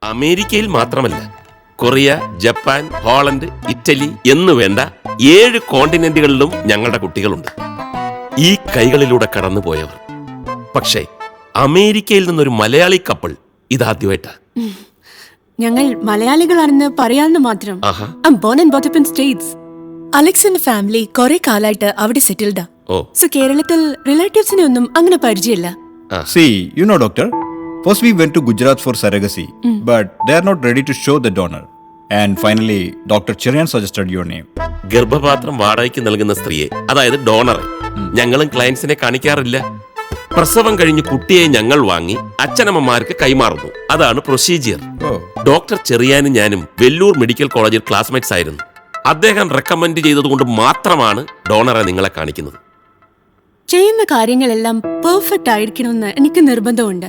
അമേരിക്കയിൽ മാത്രമല്ല, Korea, Japan, Holland, Italy എന്നു വേണ്ട 7 കോണ്ടിനെന്റുകളിലും ഞങ്ങളുടെ കുട്ടികളുണ്ട്. ഈ കൈകളിലൂടെ കടന്നുപോയവർ. പക്ഷേ അമേരിക്കയിൽ നിന്നൊരു മലയാളി കപ്പിൾ ഇതാദ്യമായിട്ടാ. ഞങ്ങൾ മലയാളികളാണെന്ന് പറയാമെന്ന് മാത്രം. I'm born and brought up in States. അലക്സിന്റെ ഫാമിലി കുറെ കാലായിട്ട് അവിടെ സെറ്റിൽഡാ. സോ കേരളത്തിൽ റിലേറ്റീവ്സിനെ ഒന്നും അങ്ങനെ പരിചയമില്ല. See, you know, doctor, first we went to Gujarat for surrogacy, but they are not ready to show the donor. And finally, Dr. Cherian suggested your name. ഗർഭപാത്രം വാടകയ്ക്ക് നൽകുന്ന സ്ത്രീയെ, അതായത് ഡോണറെ, ഞങ്ങളും ക്ലയൻസിനെ കാണിക്കാറില്ല. പ്രസവം കഴിഞ്ഞ് കുട്ടിയെ ഞങ്ങൾ വാങ്ങി അച്ഛനമ്മമാർക്ക് കൈമാറുന്നു. അതാണ് പ്രൊസീജിയർ. ഡോക്ടർ ചെറിയാനും ഞാനും വെല്ലൂർ മെഡിക്കൽ കോളേജിൽ ക്ലാസ്മേറ്റ്സ് ആയിരുന്നു. അദ്ദേഹം റെക്കമെൻഡ് ചെയ്തതുകൊണ്ട് മാത്രമാണ് ഡോണറെ നിങ്ങളെ കാണിക്കുന്നത്. ചെയ്യുന്ന കാര്യങ്ങളെല്ലാം പെർഫെക്റ്റ് ആയിരിക്കണമെന്ന് എനിക്ക് നിർബന്ധമുണ്ട്.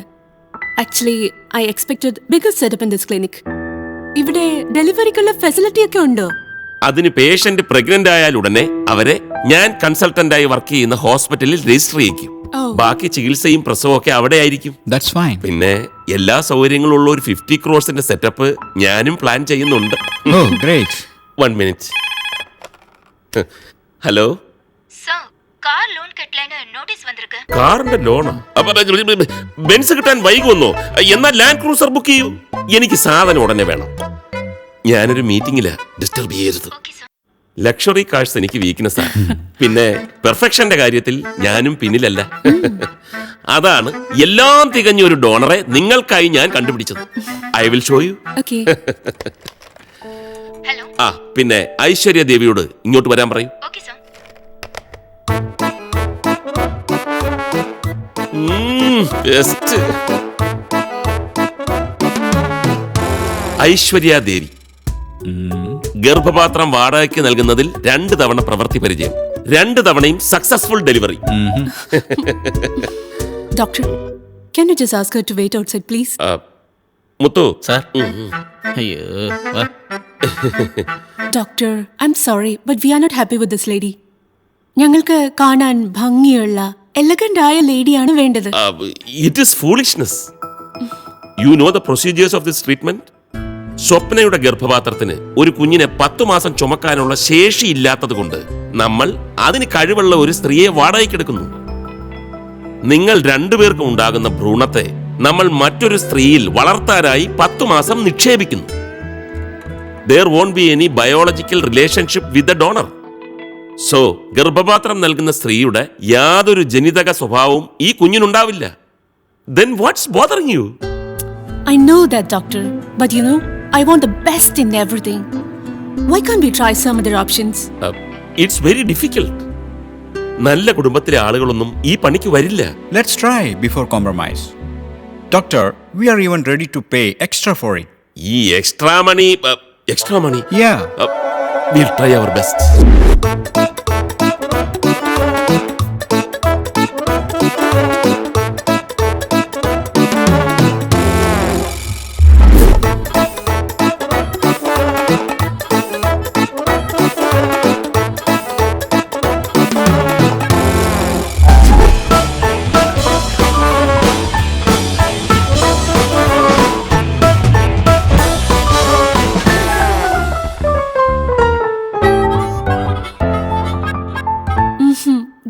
Actually I expected bigger setup in this clinic. ഇവിടെ ഡെലിവറിക്കുള്ള ഫെസിലിറ്റി ഒക്കെ ഉണ്ടോ? അതിന് പേഷ്യന്റ് പ്രഗ്നന്റ് ആയാൽ ഉടനെ അവരെ ഞാൻ കൺസൾട്ടന്റായി വർക്ക് ചെയ്യുന്ന ഹോസ്പിറ്റലിൽ രജിസ്റ്റർ ചെയ്യിക്കും. ബാക്കി ചികിത്സയും പ്രസവവും ഒക്കെ അവിടെ ആയിരിക്കും. That's fine. പിന്നെ എല്ലാ സൗകര്യങ്ങളും ഉള്ള ഒരു 50 crores സെറ്റപ്പ് ഞാനും പ്ലാൻ ചെയ്യുന്നുണ്ട്. Oh, great. 1 minute. Hello sir, car loan കെട്ടലന് നോട്ടീസ് വന്നിருக்கு. കാറിന്റെ ലോണോ? ബെൻസ് കിട്ടാൻ വൈകുമെന്നോ? എന്നാൽ ലാൻഡ് ക്രൂസർ ബുക്ക് ചെയ്യൂ. എനിക്ക് സാധനം ഉടനെ വേണം. ഞാനൊരു മീറ്റിംഗില് ഡിസ്റ്റർബ് ചെയ്യരുത്. ലക്ഷറി കാഴ്സ് എനിക്ക് വീക്ക്നെസ് ആണ്. പിന്നെ പെർഫെക്ഷന്റെ കാര്യത്തിൽ ഞാനും പിന്നിലല്ല. അതാണ് എല്ലാം തികഞ്ഞ ഒരു ഡോണറെ നിങ്ങൾക്കായി ഞാൻ കണ്ടുപിടിച്ചത്. I will show you. Hello. പിന്നെ ഐശ്വര്യ ദേവിയോട് ഇങ്ങോട്ട് വരാൻ പറയൂ. Okay sir. Best. Aishwarya Devi ഗർഭപാത്രം വാടകയ്ക്ക് നൽകുന്നതിൽ 2 തവണ പ്രവൃത്തി പരിചയം, 2 തവണയും successful delivery. Doctor, can you just ask her to wait outside please? Muthu sir. അയ്യോ. Doctor, I'm sorry but we are not happy with this lady. ഞങ്ങൾക്ക് കാണാൻ ഭംഗിയുള്ള എലഗന്റ് ആയ ലേഡിയാണ് വേണ്ടത്. It is foolishness. You know the procedures of this treatment. സ്വപ്നയുടെ ഗർഭപാത്രത്തിന് ഒരു കുഞ്ഞിനെ 10 മാസം ചുമക്കാനുള്ള ശേഷിയില്ലാത്തത് കൊണ്ട് നമ്മൾ അതിന് കഴിവുള്ള ഒരു സ്ത്രീയെ വാടകയ്ക്കെടുക്കുന്നു. നിങ്ങൾ 2 പേർക്കും ഉണ്ടാകുന്ന ഭ്രൂണത്തെ നമ്മൾ മറ്റൊരു സ്ത്രീയിൽ വളർത്താനായി 10 മാസം നിക്ഷേപിക്കുന്നു. There won't be any biological relationship with the donor. So, ഗർഭപാത്രം നൽകുന്ന സ്ത്രീയുടെ യാതൊരു ജനിതക സ്വഭാവവും ഈ കുഞ്ഞിനുണ്ടാവില്ല. Then what's bothering you? I know that, doctor, but you know, I want the best in everything. Why can't we try some other options? It's very difficult. നല്ല കുടുംബത്തിലെ ആളുകളൊന്നും ഈ പണിക്ക് വരില്ല. Let's try before compromise. Doctor, we are even ready to pay extra for it. ഈ extra money. Yeah. We'll try our best.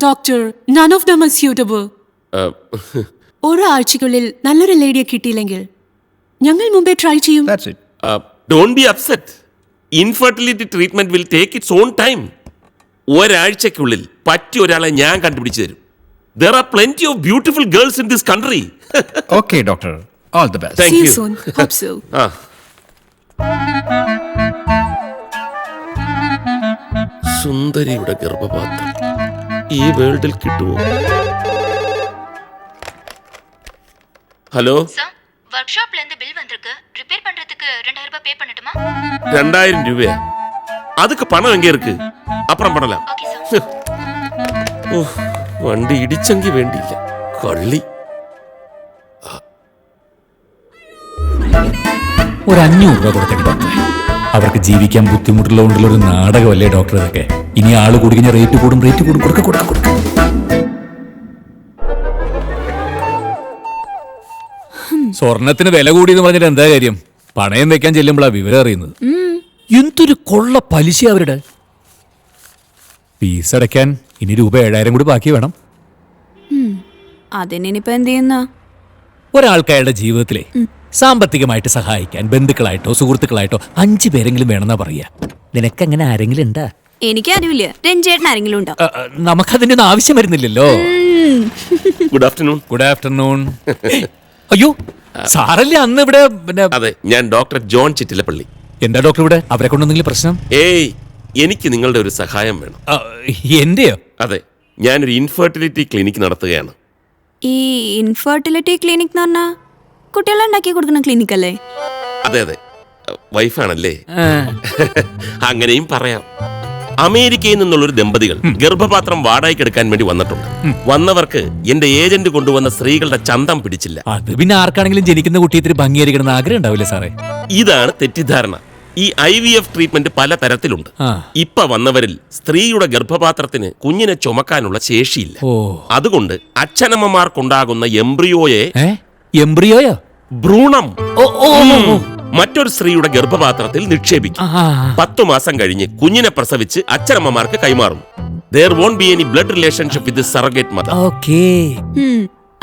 Doctor, none of them are suitable. ഒരാഴ്ചക്കുള്ളിൽ നല്ലൊരു ലേഡിയെ കിട്ടിയില്ലെങ്കിൽ ഞങ്ങൾ മുമ്പേ ട്രൈ ചെയ്യും. That's it. Don't be upset. Infertility treatment will take its own time. ഒരാഴ്ചക്കുള്ളിൽ പറ്റിയ ഒരാളെ ഞാൻ കണ്ടുപിടിച്ചു തരും. There are plenty of beautiful girls in this country. Okay, doctor. All the best. Thank See you. you soon. Hope so. സുന്ദരിയുടെ ഗർഭപാത്രം ഈ വേൾഡിൽ കിട്ടുമോ? ഹലോ സർ, വർക്ക്ഷോപ്ல இருந்து பில் வந்திருக்கு. ரிப்பேர் பண்றதுக்கு 2000 ரூபாய் பே பண்ணட்டுமா? 2000 രൂപയാ? அதுக்கு பணம் எங்க இருக்கு? அப்புறம் பண்ணலாம். Okay sir. വണ്ടി ഇടിച്ചെങ്കിൽ വേണ്ടിയില്ല. കള്ളി. ഒരു 500 രൂപ കൊടുത്തേക്ക് ഡോക്ടറെ. അവർക്ക് ജീവിക്കാൻ ബുദ്ധിമുട്ടുള്ളതുകൊണ്ടുള്ള ഒരു നാടകമല്ലേ ഡോക്ടർ ഇതൊക്കെ? ഇനി ആള് കുടിക്കുന്ന റേറ്റ് കൂടും. കൊടുക്ക. സ്വർണത്തിന് വില കൂടി എന്ന് പറഞ്ഞിട്ട് എന്താ കാര്യം? പണയം വെക്കാൻ ചെല്ലുമ്പോഴാ വിവരം അറിയുന്നത്. എന്തൊരു കൊള്ള പലിശ അവരുടെ. ഫീസ് അടയ്ക്കാൻ ഇനി രൂപ 7,000 കൂടി ബാക്കി വേണം. അതിനിപ്പോ എന്ത് ചെയ്യുന്ന? ഒരാൾക്ക് അയാളുടെ ജീവിതത്തിലെ സാമ്പത്തികമായിട്ട് സഹായിക്കാൻ ബന്ധുക്കളായിട്ടോ സുഹൃത്തുക്കളായിട്ടോ 5 പേരെങ്കിലും വേണമെന്നാ പറയാ. നിനക്കങ്ങനെ ആരെങ്കിലും ഉണ്ടാ? എനിക്കറിയില്ല. രഞ്ജേട്ടൻ ആരെങ്കിലും ഉണ്ടോ? നമുക്കതിന്റെ ഒന്നും ആവശ്യം വരുന്നില്ലല്ലോ. Good afternoon. Good afternoon. അയ്യോ സാറല്ലേ അന്ന് ഇവിടെ പിന്നെ? അതെ, ഞാൻ ഡോക്ടർ ജോൺ ചിറ്റിലപ്പള്ളി. എന്താ ഡോക്ടർ ഇവിടെ? അവരെ കൊണ്ടൊന്നെങ്കിലും പ്രശ്നം? ഏയ്, എനിക്ക് നിങ്ങളുടെ ഒരു സഹായം വേണം. എന്റെയോ? അതെ, ഞാനൊരു ഇൻഫെർട്ടിലിറ്റി ക്ലിനിക്ക് നടത്തുകയാണ്. ഈ ഇൻഫെർട്ടിലിറ്റി ക്ലിനിക് എന്ന് പറഞ്ഞാ കുട്ടികളെ ഉണ്ടാക്കി കൊടുക്കുന്ന ക്ലിനിക് അല്ലേ? അതെ അതെ, വൈഫാണല്ലേ? അങ്ങനെയും പറയാം. അമേരിക്കയിൽ നിന്നുള്ളൊരു ദമ്പതികൾ ഗർഭപാത്രം വാടകയ്ക്ക് എടുക്കാൻ വേണ്ടി വന്നിട്ടുണ്ട്. വന്നവർക്ക് എന്റെ ഏജന്റ് കൊണ്ടുവന്ന സ്ത്രീകളുടെ ചന്തം പിടിച്ചില്ല. അത് പിന്നെ ആർക്കാണെങ്കിലും ജനിക്കുന്ന കുട്ടി ഇത്തിരി ഭംഗിയായിരിക്കണം ആഗ്രഹം ഉണ്ടാവില്ലേ സാറേ? ഇതാണ് തെറ്റിദ്ധാരണ. ഈ IVF ട്രീറ്റ്മെന്റ് പല തരത്തിലുണ്ട്. ഇപ്പൊ വന്നവരിൽ സ്ത്രീയുടെ ഗർഭപാത്രത്തിന് കുഞ്ഞിനെ ചുമക്കാനുള്ള ശേഷിയില്ല. അതുകൊണ്ട് അച്ഛനമ്മമാർക്കുണ്ടാകുന്ന എംബ്രിയോയോ ഭ്രൂണം മറ്റൊരു സ്ത്രീയുടെ ഗർഭപാത്രത്തിൽ നിക്ഷേപിക്കും. 10 മാസം കഴിഞ്ഞ് കുഞ്ഞിനെ പ്രസവിച്ച് അച്ഛനമ്മമാർക്ക് കൈമാറും. There won't be any blood relationship with the surrogate mother.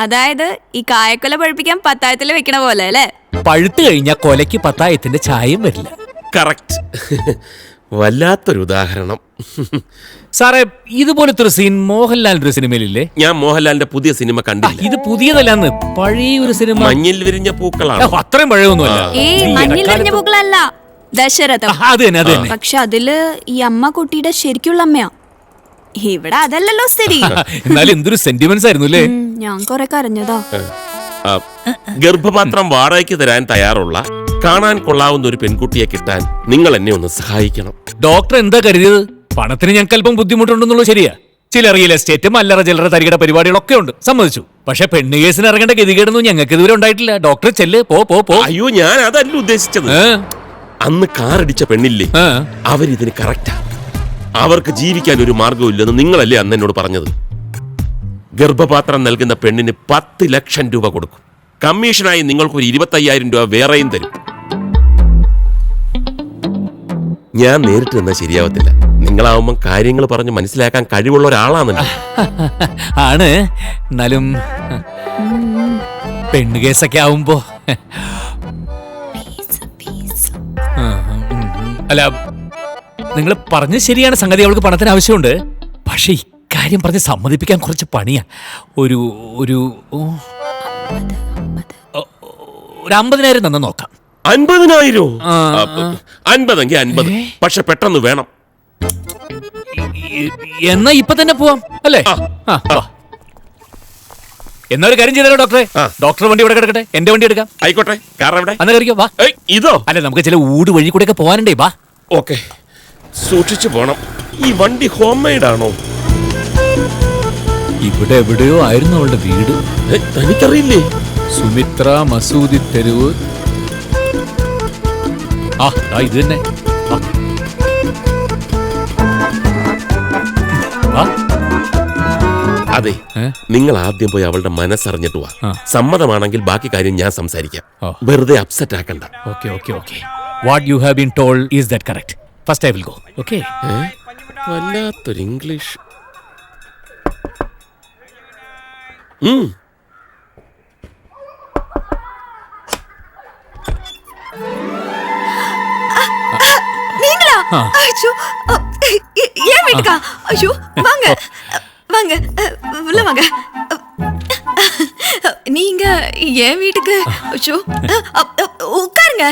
അതായത് ഈ കായക്കൊല പഴുപ്പിക്കാൻ 10,000 വെക്കണ പോലെ അല്ലേ? പഴുത്തു കഴിഞ്ഞാൽ കൊലയ്ക്ക് 10,000 ചായയും വരില്ല. കറക്റ്റ്. വല്ലാത്തൊരു ഉദാഹരണം. സാറേ ഇതുപോലത്തെ ഒരു സീൻ മോഹൻലാലിന്റെ ഒരു സിനിമയിലില്ലേ? ഞാൻ മോഹൻലാലിന്റെ പുതിയ സിനിമ കണ്ടില്ല. ഇത് പുതിയതല്ലാന്ന്, പഴയ ഒരു സിനിമ. മഞ്ഞിൽ വിരിഞ്ഞ പൂക്കളാണ്. അത്രയും പഴയൊന്നുമല്ല. മഞ്ഞിൽ വിരിഞ്ഞ പൂക്കളല്ല, ദശരഥം. അത് തന്നെ. പക്ഷെ അതില് ഈ അമ്മ കുട്ടിയുടെ ശരിക്കുള്ള അമ്മയാ. ഇവിടെ അതല്ലല്ലോ സ്ഥിതി. എന്നാലും എന്തൊരു സെന്റിമെന്റ്സ് ആയിരുന്നു അല്ലേ? ഞാൻ കൊറേ കരഞ്ഞതാ. ഗർഭപാത്രം വാടകയ്ക്ക് തരാൻ തയ്യാറുള്ള കാണാൻ കൊള്ളാവുന്ന ഒരു പെൺകുട്ടിയെ കിട്ടാൻ നിങ്ങൾ എന്നെ ഒന്ന് സഹായിക്കണം. ഡോക്ടർ എന്താ കരുതിയത്? പണത്തിന് ഞങ്ങൾക്ക് അല്പം ബുദ്ധിമുട്ടുണ്ടെന്നുള്ളത് ശരിയാ. ചില റിയൽ എസ്റ്റേറ്റും അല്ലറ ചില്ലറ തരികട പരിപാടികളൊക്കെ ഉണ്ട്, സമ്മതിച്ചു. പക്ഷെ പെണ്ണ് കേസിന് ഇറങ്ങേണ്ട ഗതികേടൊന്നും ഞങ്ങൾക്ക് ഇതുവരെ ഉണ്ടായിട്ടില്ല. ഡോക്ടർ ചെല്ല്, പോ. അയ്യോ, ഞാൻ അതല്ല ഉദ്ദേശിച്ചത്. അന്ന് കാറടിച്ച പെണ്ണില്ലേ, അവരിതിന് കറക്റ്റാ. അവർക്ക് ജീവിക്കാൻ ഒരു മാർഗവും ഇല്ലെന്ന് നിങ്ങളല്ലേ അന്ന് എന്നോട് പറഞ്ഞത്. ഗർഭപാത്രം നൽകുന്ന പെണ്ണിന് 10 ലക്ഷം രൂപ കൊടുക്കും. കമ്മീഷനായി നിങ്ങൾക്കൊരു 25,000 രൂപ വേറെയും തരും. ഞാൻ നേരിട്ട് നിന്നാൽ ശരിയാവത്തില്ല. നിങ്ങളാവുമ്പം കാര്യങ്ങൾ പറഞ്ഞ് മനസ്സിലാക്കാൻ കഴിവുള്ള ഒരാളാണല്ലോ. ആണ്. എന്നാലും പെണ്ണ് കേസൊക്കെ ആവുമ്പോ അല്ല, നിങ്ങൾ പറഞ്ഞത് ശരിയാണ്. സംഗതി അവൾക്ക് പണത്തിന് ആവശ്യമുണ്ട്. പക്ഷെ ഇക്കാര്യം പറഞ്ഞ് സമ്മതിപ്പിക്കാൻ കുറച്ച് പണിയാ. ഒരു 50,000 തന്നെ നോക്കാം. 50,000? 50 എങ്കിൽ 50. പക്ഷെ പെട്ടെന്ന് വേണം. എന്നാ ഇപ്പൊ തന്നെ പോവാം അല്ലേ? എന്നാ ഒരു കാര്യം ചെയ്താലോ ഡോക്ടറെ? ഡോക്ടർ വണ്ടി ഇവിടെ കിടക്കട്ടെ, എന്റെ വണ്ടി എടുക്കാം. ആയിക്കോട്ടെ, കാരണം എവിടെ? അന്ന് കയറിക്കോ, വാ. ഇതോ? അല്ല, നമുക്ക് ചില ഊട് വഴി കൂടെ ഒക്കെ പോകാനുണ്ടേ, വാ. ഓക്കെ, സൂക്ഷിച്ചു പോണം. ഈ വണ്ടി ഹോം മെയ്ഡ് ആണോ? ഇവിടെ എവിടെയോ ആയിരുന്നു അവളുടെ വീട്. തനിക്കറിയില്ലേ? സുമിത്ര മസൂദി തെരുവ്. ഇത് തന്നെ. അതെ, നിങ്ങൾ ആദ്യം പോയി അവളുടെ മനസ്സറിഞ്ഞിട്ട് വാ. സമ്മതമാണെങ്കിൽ ബാക്കി കാര്യം ഞാൻ സംസാരിക്കാം. വെറുതെ അപ്സെറ്റ് ആക്കണ്ട. Okay. What you have been told is that correct? First I will go. Okay. വല്ലാത്തൊരു ഇംഗ്ലീഷ്. ஐயோ, ஏன் வீட்டுக்கா? ஐயோ, வாங்க வாங்க, உள்ள வாங்க. நீங்க ஏன் வீட்டுக்கு? ஐயோ, உட்காருங்க.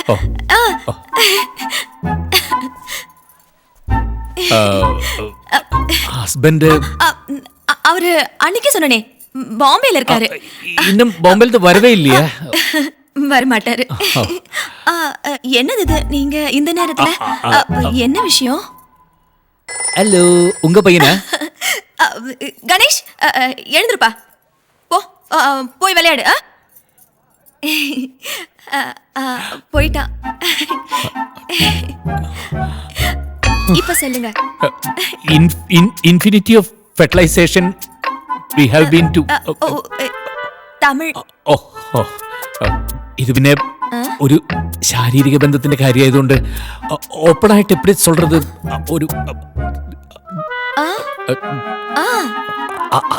ஹஸ்பண்ட் அவரு அன்னைக்கு சொன்னனே பாம்பேல இருக்காரு. இன்னும் பாம்பேல வரவே இல்லையா? வரமாட்டாரு. என்னது இது நீங்க இந்த நேரத்துல? என்ன விஷயம்? ஹலோ, உங்க பையனா? கணேஷ், எழுந்திருப்பா, போ, போய் விளையாடு. போயிட்டான். இப்ப சொல்லுங்க. Infinity of fertilization we have been to. Tamil. ഇത് പിന്നെ ഒരു ശാരീരിക ബന്ധത്തിന്റെ കാര്യമായതുകൊണ്ട് ഓപ്പണായിട്ട് എപ്പടി சொல்றது ഒരു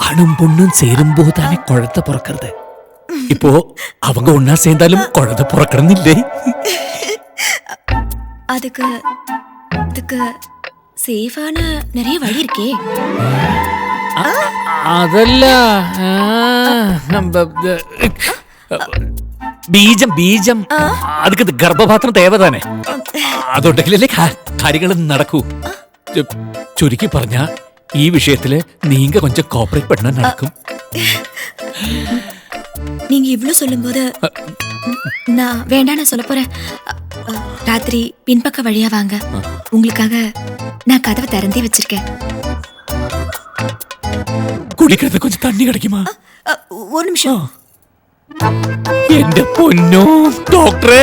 ആണും പൊണ്ണും ചേരുമ്പോ തന്നെ കുഴത്ത പുറക്കരുത്. ഇപ്പോ அவங்க ஒன்னா சேர்ந்தாலும் குழந்தை பிறக்கணும்ന്നില്ലേ? அதுக்கு அதுக்கு சேஃபான நிறைய வழி இருக்கே. അതല്ല ബീജം ബീജം അതൊക്കെ ഗർഭപാത്രം തേവതാനെ. അതുണ്ടെങ്കിലല്ലേ കാര്യങ്ങൾ നടക്കൂ. ചുരുക്കി പറഞ്ഞ ഈ വിഷയത്തില് നീങ്ക കൊഞ്ചം കോപ്പറേറ്റ് பண்ண നടക്കും. நீங்க இவ்வளவு சொல்லும்போது நான் வேண்டான்னு சொல்ல போறேன். ராத்திரி பின்பக்க வழியா வாங்க, உங்களுக்காக நான் கதவை திறந்தே வச்சிருக்கேன். കുടിക്കുന്നത് കൊഞ്ചം തണ്ണി കിടക്കുമാ? ஒரு நிமிஷம். എന്റെ പൊന്നോ ഡോക്ടറെ,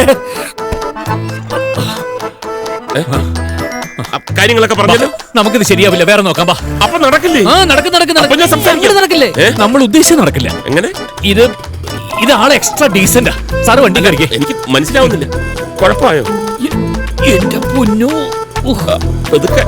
കാര്യങ്ങളൊക്കെ പറഞ്ഞല്ലോ. നമുക്കിത് ശരിയാവില്ല, വേറെ നോക്കാം. ബാ. അപ്പൊ നടക്കില്ലേ? ആ നടക്കും നടക്കും അപ്പൊ ഞാൻ സംസാരിക്കാം. നടക്കും. നടക്കില്ലേ? നമ്മൾ ഉദ്ദേശിച്ചത് നടക്കില്ല. എങ്ങനെ? ഇത് ആളെ എക്സ്ട്രാ ഡീസന്റാ. സാറ് വണ്ടി കറിക്കേ. എനിക്ക് മനസ്സിലാവുന്നില്ല. കുഴപ്പമായോ? എന്റെ പൊന്നോ, പതുക്കെ